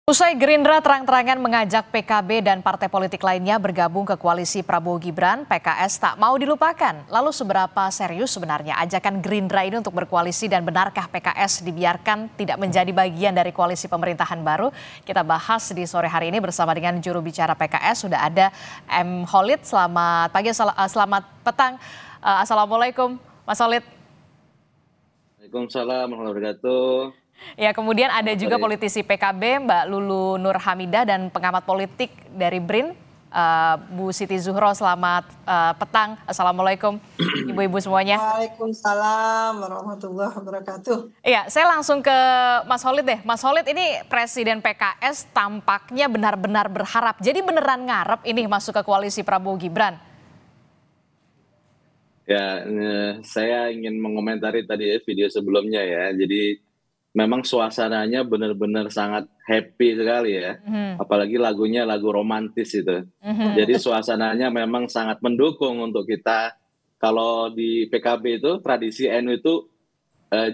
Usai Gerindra terang-terangan mengajak PKB dan partai politik lainnya bergabung ke koalisi Prabowo Gibran, PKS tak mau dilupakan. Lalu seberapa serius sebenarnya ajakan Gerindra ini untuk berkoalisi dan benarkah PKS dibiarkan tidak menjadi bagian dari koalisi pemerintahan baru? Kita bahas di sore hari ini bersama dengan juru bicara PKS, sudah ada M. Khalid. Selamat pagi, selamat petang. Assalamualaikum Mas Khalid. Waalaikumsalam warahmatullahi wabarakatuh. Ya, kemudian ada juga politisi PKB Mbak Lulu Nur Hamidah dan pengamat politik dari BRIN Bu Siti Zuhro. Selamat petang. Assalamualaikum ibu-ibu semuanya. Waalaikumsalam warahmatullahi wabarakatuh. Iya, saya langsung ke Mas Khalid deh. Mas Khalid, ini Presiden PKS tampaknya benar-benar berharap. Jadi beneran ngarep ini masuk ke koalisi Prabowo Gibran? Ya, saya ingin mengomentari tadi video sebelumnya ya. Jadi memang suasananya benar-benar sangat happy sekali ya. Apalagi lagunya lagu romantis itu. Jadi suasananya memang sangat mendukung untuk kita. Kalau di PKB itu tradisi NU itu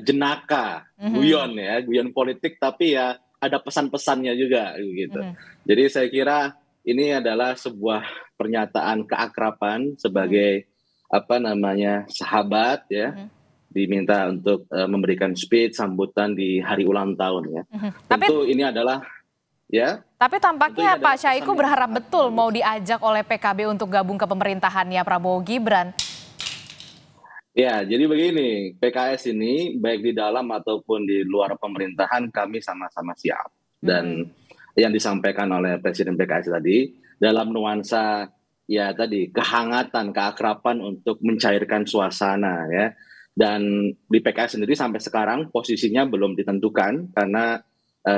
jenaka, guyon ya, guyon politik, tapi ya ada pesan-pesannya juga gitu. Jadi saya kira ini adalah sebuah pernyataan keakraban sebagai sahabat ya. Diminta untuk memberikan speech sambutan di hari ulang tahun ya. Tentu ini adalah ya. Tapi tampaknya Pak Syahiku berharap betul mau diajak oleh PKB untuk gabung ke pemerintahannya Prabowo Gibran. Ya, jadi begini, PKS ini baik di dalam ataupun di luar pemerintahan kami sama-sama siap. Dan yang disampaikan oleh Presiden PKS tadi dalam nuansa ya tadi kehangatan, keakraban untuk mencairkan suasana ya. Dan di PKS sendiri sampai sekarang posisinya belum ditentukan karena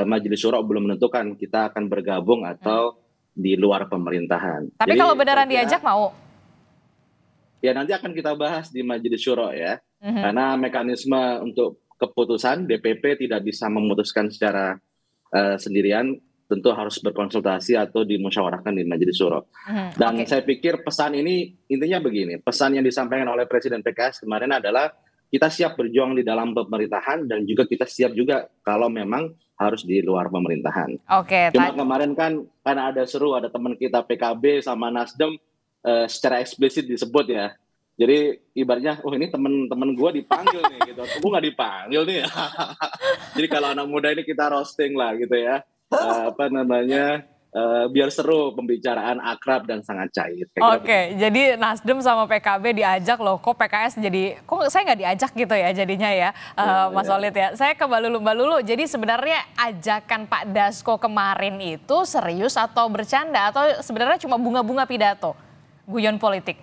Majelis Syuro belum menentukan kita akan bergabung atau di luar pemerintahan. Tapi jadi, kalau beneran diajak mau? Ya nanti akan kita bahas di Majelis Syuro ya. Karena mekanisme untuk keputusan DPP tidak bisa memutuskan secara sendirian, tentu harus berkonsultasi atau dimusyawarahkan di Majelis Syuro. Dan saya pikir pesan ini intinya begini, pesan yang disampaikan oleh Presiden PKS kemarin adalah kita siap berjuang di dalam pemerintahan dan juga kita siap juga kalau memang harus di luar pemerintahan. Cuma kemarin kan karena ada seru, ada teman kita PKB sama Nasdem secara eksplisit disebut ya. Jadi ibaratnya, oh ini teman-teman gue dipanggil nih gitu. Gue nggak dipanggil nih. Jadi kalau anak muda ini kita roasting lah gitu ya. Biar seru pembicaraan, akrab dan sangat cair. Jadi Nasdem sama PKB diajak loh, kok PKS jadi, kok saya nggak diajak gitu ya jadinya ya, Mas Khalid ya. Saya ke Mbak Lulu, jadi sebenarnya ajakan Pak Dasko kemarin itu serius atau bercanda atau sebenarnya cuma bunga-bunga pidato, guyon politik?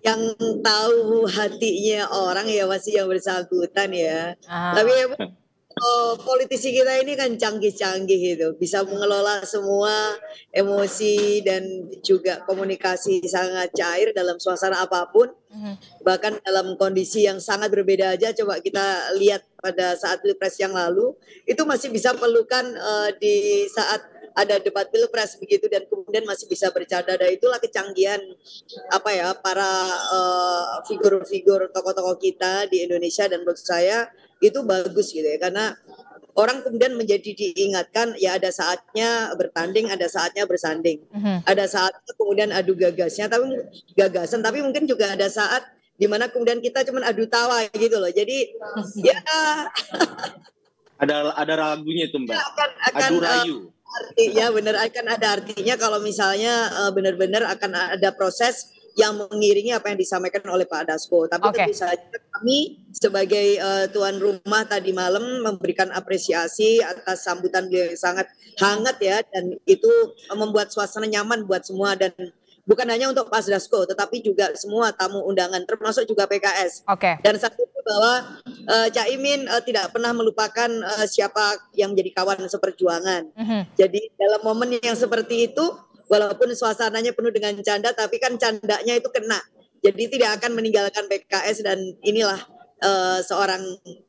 Yang tahu hatinya orang ya masih yang bersangkutan ya. Tapi politisi kita ini kan canggih-canggih gitu, bisa mengelola semua emosi dan juga komunikasi sangat cair dalam suasana apapun. Bahkan dalam kondisi yang sangat berbeda aja, coba kita lihat pada saat Pilpres yang lalu, itu masih bisa pelukan di saat ada debat Pilpres begitu dan kemudian masih bisa bercanda. Dan itulah kecanggihan para figur-figur tokoh-tokoh kita di Indonesia, dan menurut saya itu bagus gitu ya, karena orang kemudian menjadi diingatkan ya ada saatnya bertanding, ada saatnya bersanding, ada saatnya kemudian adu gagasan, tapi mungkin juga ada saat di mana kemudian kita cuma adu tawa gitu loh. Jadi ya ada lagunya itu Mbak, adu rayu. Artinya benar akan ada artinya kalau misalnya benar-benar akan ada proses yang mengiringi apa yang disampaikan oleh Pak Dasko. Tapi tentu saja kami sebagai tuan rumah tadi malam memberikan apresiasi atas sambutan beliau yang sangat hangat ya, dan itu membuat suasana nyaman buat semua, dan bukan hanya untuk Pak Dasko tetapi juga semua tamu undangan termasuk juga PKS. Dan satu bahwa Caimin tidak pernah melupakan siapa yang menjadi kawan seperjuangan. Jadi dalam momen yang seperti itu, walaupun suasananya penuh dengan canda, tapi kan candanya itu kena. Jadi tidak akan meninggalkan PKS, dan inilah seorang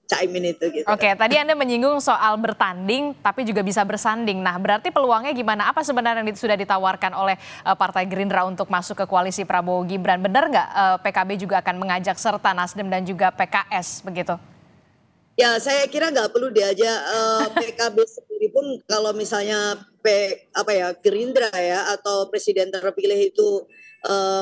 Caimin itu gitu. Tadi Anda menyinggung soal bertanding tapi juga bisa bersanding. Nah, berarti peluangnya gimana? Apa sebenarnya yang sudah ditawarkan oleh Partai Gerindra untuk masuk ke koalisi Prabowo Gibran? Benar nggak PKB juga akan mengajak serta Nasdem dan juga PKS begitu? Ya, saya kira nggak perlu diajak PKB sendiri pun kalau misalnya Gerindra ya atau presiden terpilih itu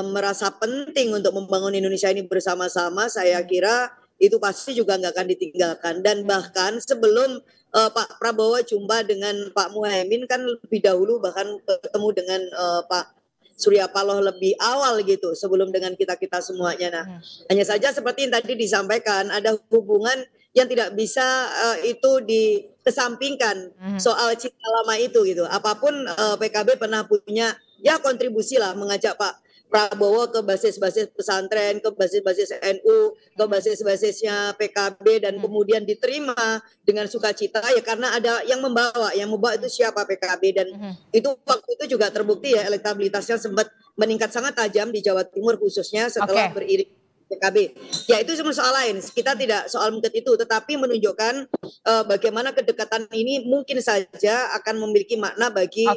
merasa penting untuk membangun Indonesia ini bersama-sama, saya kira itu pasti juga nggak akan ditinggalkan. Dan bahkan sebelum Pak Prabowo jumpa dengan Pak Muhaimin kan lebih dahulu bahkan bertemu dengan Pak Surya Paloh lebih awal gitu sebelum dengan kita semuanya. Nah, hanya saja seperti yang tadi disampaikan ada hubungan yang tidak bisa itu dikesampingkan soal cinta lama itu gitu. Apapun PKB pernah punya ya kontribusi lah mengajak Pak Prabowo ke basis-basis pesantren, ke basis-basis NU, ke basis-basisnya PKB dan kemudian diterima dengan sukacita ya karena ada yang membawa itu siapa PKB dan itu waktu itu juga terbukti ya elektabilitasnya sempat meningkat sangat tajam di Jawa Timur khususnya setelah beriring PKB. Ya itu cuma soal lain. Kita tidak soal mungkin itu, tetapi menunjukkan bagaimana kedekatan ini mungkin saja akan memiliki makna bagi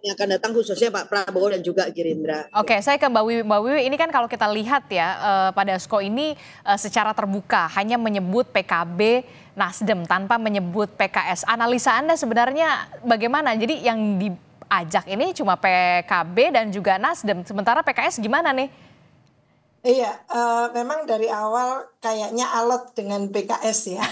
yang akan datang khususnya Pak Prabowo dan juga Gerindra. Oke, saya ke Mbak Wiwi. Mbak Wiwi, ini kan kalau kita lihat ya, Pak Dasko ini secara terbuka hanya menyebut PKB, Nasdem tanpa menyebut PKS. Analisa Anda sebenarnya bagaimana? Jadi yang diajak ini cuma PKB dan juga Nasdem, sementara PKS gimana nih? Iya, memang dari awal kayaknya alot dengan PKS ya.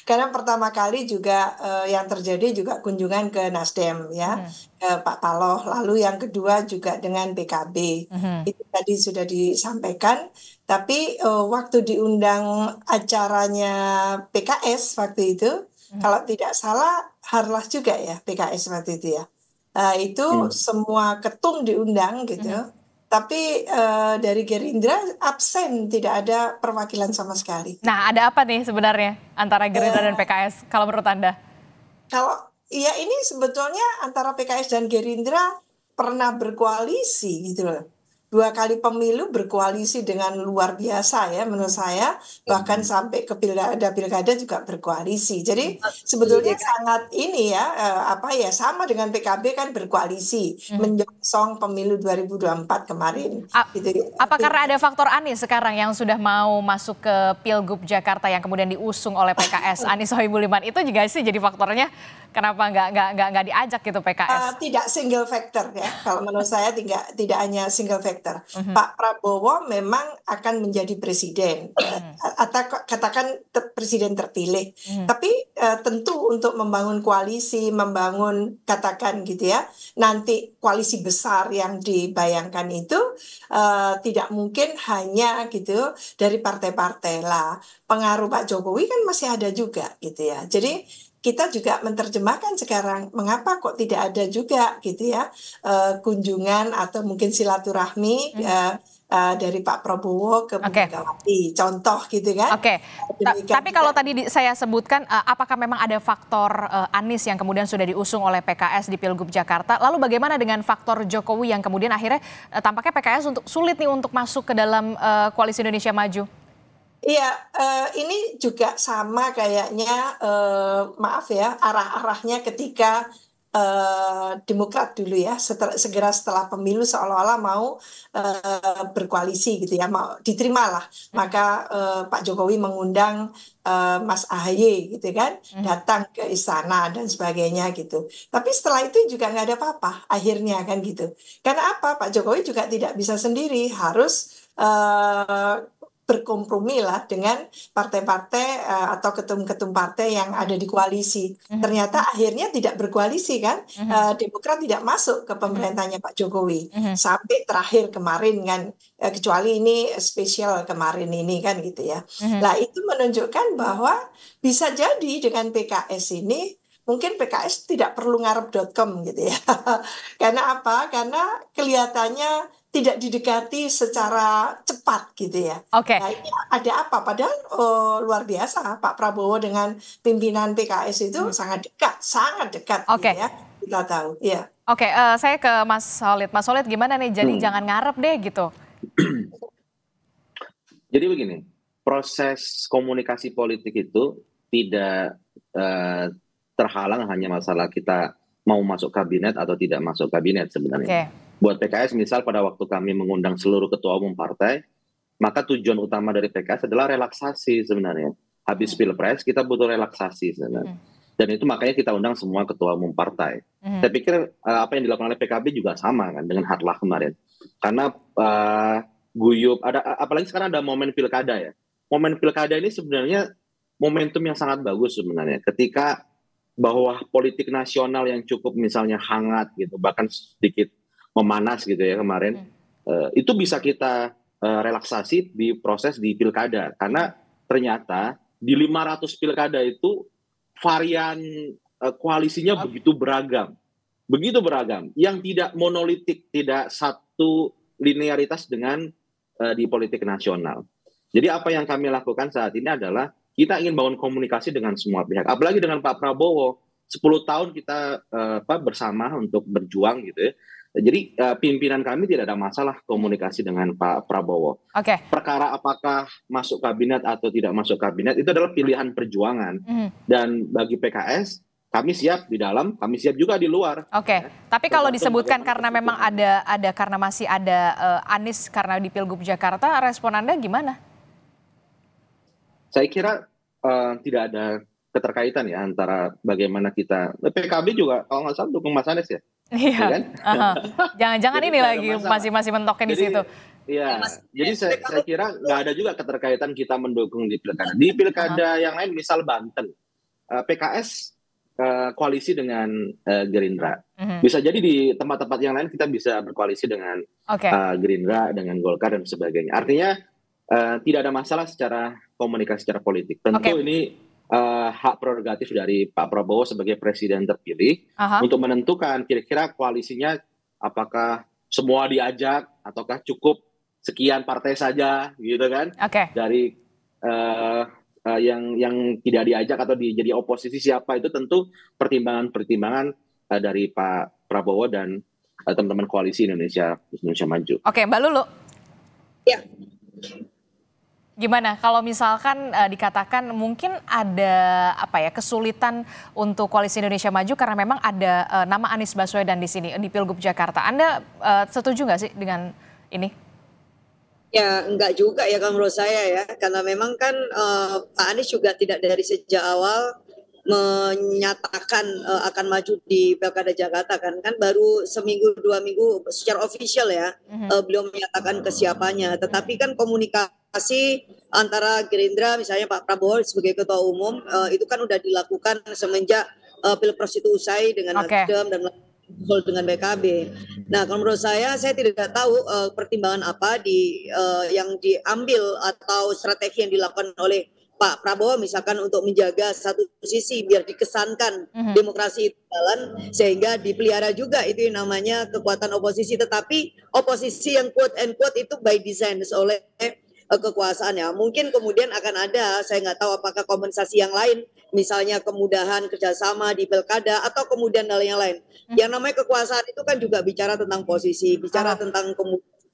Karena pertama kali juga yang terjadi juga kunjungan ke Nasdem ya, ke Pak Paloh. Lalu yang kedua juga dengan PKB. Itu tadi sudah disampaikan. Tapi waktu diundang acaranya PKS waktu itu, kalau tidak salah Harlah juga ya PKS waktu itu ya. Itu semua ketum diundang gitu. Tapi dari Gerindra absen, tidak ada perwakilan sama sekali. Nah, ada apa nih sebenarnya antara Gerindra dan PKS kalau menurut Anda? Kalau ya ini sebetulnya antara PKS dan Gerindra pernah berkoalisi gitu loh. 2 kali pemilu berkoalisi dengan luar biasa ya menurut saya, bahkan sampai ke pilkada juga berkoalisi. Jadi sebetulnya sangat ini ya sama dengan PKB kan berkoalisi menyongsong pemilu 2024 kemarin. Gitu. Apa karena ada faktor Anies sekarang yang sudah mau masuk ke Pilgub Jakarta yang kemudian diusung oleh PKS, Anies Sohibul Iman, itu juga sih jadi faktornya kenapa nggak diajak gitu PKS? Tidak single factor ya, kalau menurut saya tidak hanya single factor. Pak Prabowo memang akan menjadi presiden atau katakan presiden terpilih, tapi tentu untuk membangun koalisi, membangun katakan gitu ya, nanti koalisi besar yang dibayangkan itu tidak mungkin hanya gitu dari partai-partai lah. Pengaruh Pak Jokowi kan masih ada juga gitu ya. Jadi kita juga menerjemahkan sekarang mengapa kok tidak ada juga gitu ya kunjungan atau mungkin silaturahmi dari Pak Prabowo ke Bu Megawati, contoh gitu kan. Tapi kalau tadi saya sebutkan, apakah memang ada faktor Anies yang kemudian sudah diusung oleh PKS di Pilgub Jakarta, lalu bagaimana dengan faktor Jokowi yang kemudian akhirnya tampaknya PKS sulit nih untuk masuk ke dalam Koalisi Indonesia Maju? Iya, ini juga sama kayaknya, maaf ya, arah-arahnya ketika Demokrat dulu ya, segera setelah pemilu seolah-olah mau berkoalisi gitu ya, mau diterimalah. Maka Pak Jokowi mengundang Mas AHY gitu kan, datang ke istana dan sebagainya gitu. Tapi setelah itu juga nggak ada apa-apa akhirnya kan gitu. Karena apa? Pak Jokowi juga tidak bisa sendiri, harus berkompromi lah dengan partai-partai atau ketum-ketum partai yang ada di koalisi. Ternyata akhirnya tidak berkoalisi kan, Demokrat tidak masuk ke pemerintahnya Pak Jokowi sampai terakhir kemarin kan, kecuali ini spesial kemarin ini kan gitu ya. Nah itu menunjukkan bahwa bisa jadi dengan PKS ini mungkin PKS tidak perlu ngarep.com gitu ya. Karena apa? Karena kelihatannya tidak didekati secara cepat gitu ya. Nah, ini ada apa? Padahal luar biasa Pak Prabowo dengan pimpinan PKS itu sangat dekat gitu ya. Kita tahu. Ya. Saya ke Mas Solid. Mas Solid gimana nih? Jadi jangan ngarep deh gitu. Jadi begini, proses komunikasi politik itu tidak terhalang hanya masalah kita mau masuk kabinet atau tidak masuk kabinet sebenarnya. Buat PKS misal pada waktu kami mengundang seluruh ketua umum partai, maka tujuan utama dari PKS adalah relaksasi sebenarnya. Habis Pilpres kita butuh relaksasi sebenarnya. Dan itu makanya kita undang semua ketua umum partai. Saya pikir apa yang dilakukan oleh PKB juga sama kan dengan Harlah kemarin. Karena guyup, apalagi sekarang ada momen pilkada ya. Momen pilkada ini sebenarnya momentum yang sangat bagus sebenarnya. Ketika bahwa politik nasional yang cukup misalnya hangat gitu, bahkan sedikit memanas gitu ya kemarin, itu bisa kita relaksasi di proses di pilkada. Karena ternyata di 500 pilkada itu varian koalisinya begitu beragam, yang tidak monolitik, tidak satu linearitas dengan di politik nasional. Jadi apa yang kami lakukan saat ini adalah kita ingin bangun komunikasi dengan semua pihak, apalagi dengan Pak Prabowo. 10 tahun kita bersama untuk berjuang gitu ya. Jadi pimpinan kami tidak ada masalah komunikasi dengan Pak Prabowo. Perkara apakah masuk kabinet atau tidak masuk kabinet itu adalah pilihan perjuangan. Dan bagi PKS, kami siap di dalam, kami siap juga di luar. Tapi kalau disebutkan karena memang ada karena masih ada Anies karena di Pilgub Jakarta, respon Anda gimana? Saya kira tidak ada keterkaitan ya antara bagaimana kita, PKB juga kalau nggak salah dukung Mas Anies ya. Iya, kan? Jangan-jangan ini lagi masih mentoknya di situ. Iya, jadi saya kira nggak ada juga keterkaitan kita mendukung di pilkada. Di pilkada yang lain, misal Banten, PKS koalisi dengan Gerindra. Bisa jadi di tempat-tempat yang lain kita bisa berkoalisi dengan Gerindra, dengan Golkar dan sebagainya. Artinya tidak ada masalah secara komunikasi, secara politik. Tentu ini hak prerogatif dari Pak Prabowo sebagai presiden terpilih untuk menentukan kira-kira koalisinya apakah semua diajak ataukah cukup sekian partai saja gitu kan. Dari yang tidak diajak atau jadi oposisi siapa, itu tentu pertimbangan dari Pak Prabowo dan teman-teman koalisi Indonesia Maju. Mbak Lulu. Ya. Gimana kalau misalkan dikatakan mungkin ada kesulitan untuk koalisi Indonesia Maju karena memang ada nama Anies Baswedan di sini di Pilgub Jakarta. Anda setuju nggak sih dengan ini? Ya enggak juga ya kalau menurut saya ya, karena memang kan Pak Anies juga tidak dari sejak awal menyatakan akan maju di Pilkada Jakarta kan baru seminggu 2 minggu secara official ya, belum menyatakan kesiapannya. Tetapi kan komunikasi antara Gerindra misalnya Pak Prabowo sebagai ketua umum itu kan udah dilakukan semenjak Pilpres itu usai dengan Nasdem dan dengan PKB. Nah, kalau menurut saya tidak tahu pertimbangan apa yang diambil atau strategi yang dilakukan oleh Pak Prabowo misalkan untuk menjaga satu sisi biar dikesankan demokrasi itu jalan, sehingga dipelihara juga itu yang namanya kekuatan oposisi, tetapi oposisi yang quote and quote itu by design oleh kekuasaan ya. Mungkin kemudian akan ada, saya nggak tahu apakah kompensasi yang lain, misalnya kemudahan kerjasama di pilkada atau kemudian hal yang lain. Yang namanya kekuasaan itu kan juga bicara tentang posisi, bicara tentang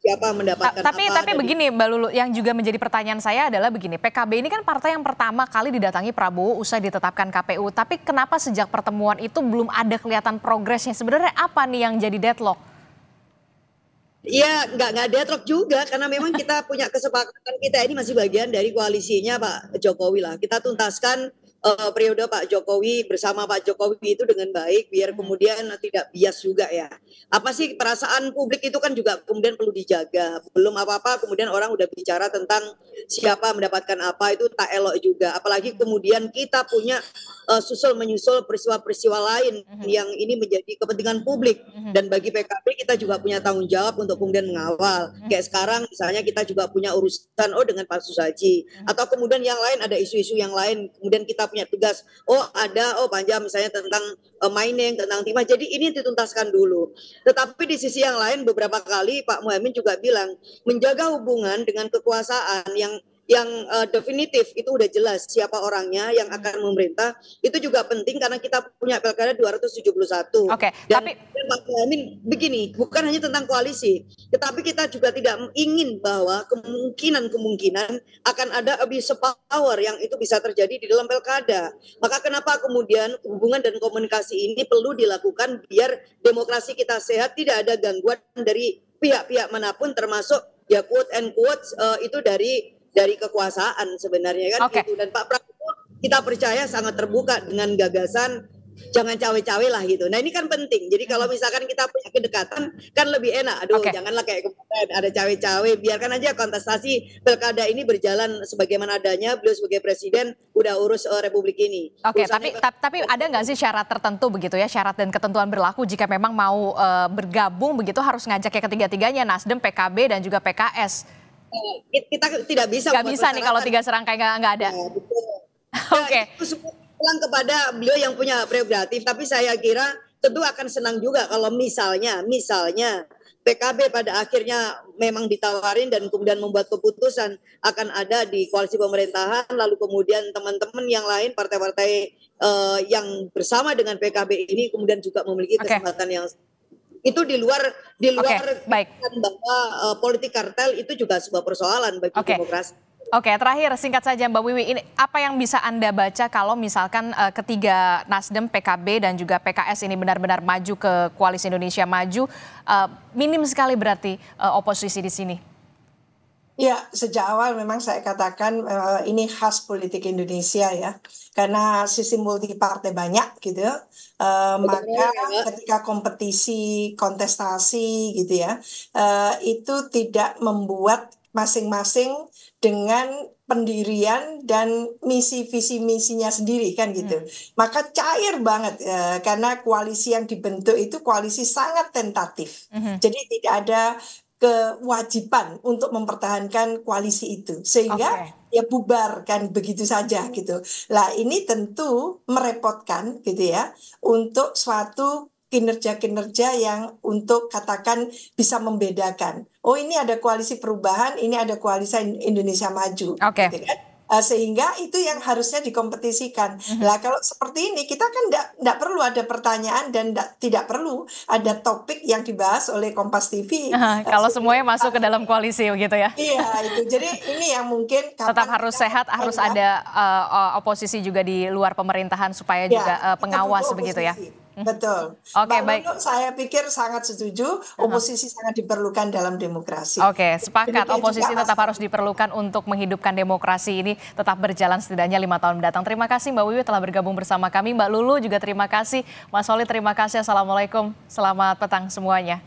siapa mendapatkan tapi begini Mbak Lulu, yang juga menjadi pertanyaan saya adalah begini, PKB ini kan partai yang pertama kali didatangi Prabowo usai ditetapkan KPU, tapi kenapa sejak pertemuan itu belum ada kelihatan progresnya? Sebenarnya apa nih yang jadi deadlock? Iya, nggak deadlock juga, karena memang kita punya kesepakatan, kita ini masih bagian dari koalisinya Pak Jokowi lah. Kita tuntaskan periode Pak Jokowi bersama Pak Jokowi itu dengan baik, biar kemudian tidak bias juga ya. Apa sih perasaan publik itu kan juga kemudian perlu dijaga. Belum apa-apa kemudian orang udah bicara tentang siapa mendapatkan apa, itu tak elok juga. Apalagi kemudian kita punya susul-menyusul peristiwa-peristiwa lain yang ini menjadi kepentingan publik. Dan bagi PKB kita juga punya tanggung jawab untuk kemudian mengawal. Kayak sekarang misalnya kita juga punya urusan dengan Pak Susaji. Atau kemudian yang lain ada isu-isu yang lain, kemudian kita punya tugas, Panja misalnya tentang mining, tentang timah. Jadi ini dituntaskan dulu. Tetapi di sisi yang lain beberapa kali Pak Muhaimin juga bilang menjaga hubungan dengan kekuasaan yang definitif itu udah jelas siapa orangnya yang akan memerintah, itu juga penting karena kita punya pilkada 271. Dan Pak Muhaimin begini, bukan hanya tentang koalisi, tetapi kita juga tidak ingin bahwa kemungkinan akan ada abuse power yang itu bisa terjadi di dalam pilkada. Maka kenapa kemudian hubungan dan komunikasi ini perlu dilakukan biar demokrasi kita sehat, tidak ada gangguan dari pihak-pihak manapun, termasuk ya quote and quote itu dari kekuasaan sebenarnya kan gitu. Dan Pak Prabowo kita percaya sangat terbuka dengan gagasan, jangan cawe-cawe lah gitu. Nah ini kan penting. Jadi kalau misalkan kita punya kedekatan kan lebih enak. Aduh janganlah kayak kemarin ada cawe-cawe. Biarkan aja kontestasi pilkada ini berjalan sebagaimana adanya. Beliau sebagai presiden udah urus Republik ini. Tapi ada nggak sih syarat tertentu begitu ya, syarat dan ketentuan berlaku jika memang mau bergabung begitu harus ngajak ya ketiga-tiganya, Nasdem, PKB dan juga PKS? Kita tidak bisa. Nggak bisa nih kalau 3 serangkai nggak ada. Oke. Itu semua pulang kepada beliau yang punya prerogatif, tapi saya kira tentu akan senang juga kalau misalnya PKB pada akhirnya memang ditawarin dan kemudian membuat keputusan akan ada di koalisi pemerintahan, lalu kemudian teman-teman yang lain partai-partai yang bersama dengan PKB ini kemudian juga memiliki kesempatan yang itu di luar bahwa politik kartel itu juga sebuah persoalan bagi demokrasi. Oke, terakhir singkat saja Mbak Wiwi, ini apa yang bisa Anda baca kalau misalkan ketiga Nasdem, PKB dan juga PKS ini benar-benar maju ke Koalisi Indonesia Maju, minim sekali berarti oposisi di sini? Ya, sejak awal memang saya katakan ini khas politik Indonesia ya, karena sistem multi partai banyak gitu, maka ketika kompetisi, kontestasi gitu ya, itu tidak membuat masing-masing dengan pendirian dan visi misinya sendiri kan gitu. Maka cair banget karena koalisi yang dibentuk itu koalisi sangat tentatif. Jadi tidak ada kewajiban untuk mempertahankan koalisi itu sehingga ya bubar kan begitu saja gitu. Lah ini tentu merepotkan gitu ya untuk suatu kinerja-kinerja yang untuk katakan bisa membedakan. Oh ini ada koalisi perubahan, ini ada koalisi Indonesia Maju. Gitu kan? Sehingga itu yang harusnya dikompetisikan. Nah kalau seperti ini kita kan tidak perlu ada pertanyaan dan tidak perlu ada topik yang dibahas oleh Kompas TV. Kalau semuanya masuk ke dalam koalisi begitu ya. Iya itu. Jadi ini yang mungkin tetap harus sehat, harus ada oposisi juga di luar pemerintahan supaya juga pengawas begitu ya. Betul. Oke, baik. Saya pikir sangat setuju, oposisi sangat diperlukan dalam demokrasi. Oke, sepakat. Oposisi tetap harus diperlukan untuk menghidupkan demokrasi ini tetap berjalan setidaknya 5 tahun mendatang. Terima kasih Mbak Wiwi telah bergabung bersama kami. Mbak Lulu juga terima kasih. Mas Solid terima kasih. Assalamualaikum. Selamat petang semuanya.